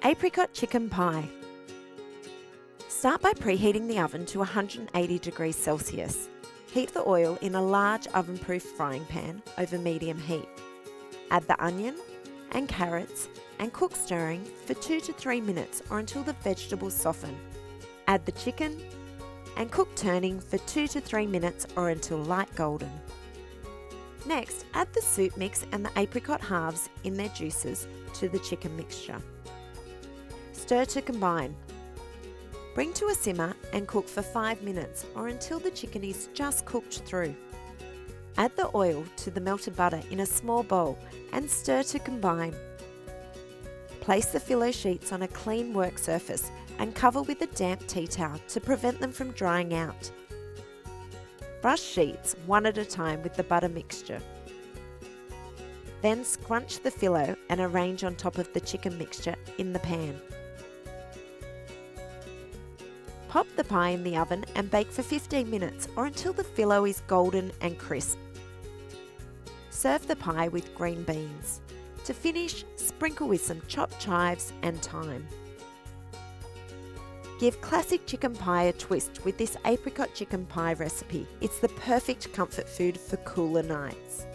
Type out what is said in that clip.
Apricot chicken pie. Start by preheating the oven to 180 degrees Celsius. Heat the oil in a large oven-proof frying pan over medium heat. Add the onion and carrots and cook stirring for 2 to 3 minutes or until the vegetables soften. Add the chicken and cook turning for 2 to 3 minutes or until light golden. Next, add the soup mix and the apricot halves in their juices to the chicken mixture. Stir to combine. Bring to a simmer and cook for 5 minutes or until the chicken is just cooked through. Add the oil to the melted butter in a small bowl and stir to combine. Place the filo sheets on a clean work surface and cover with a damp tea towel to prevent them from drying out. Brush sheets one at a time with the butter mixture. Then scrunch the filo and arrange on top of the chicken mixture in the pan. Pop the pie in the oven and bake for 15 minutes or until the filo is golden and crisp. Serve the pie with green beans. To finish, sprinkle with some chopped chives and thyme. Give classic chicken pie a twist with this apricot chicken pie recipe. It's the perfect comfort food for cooler nights.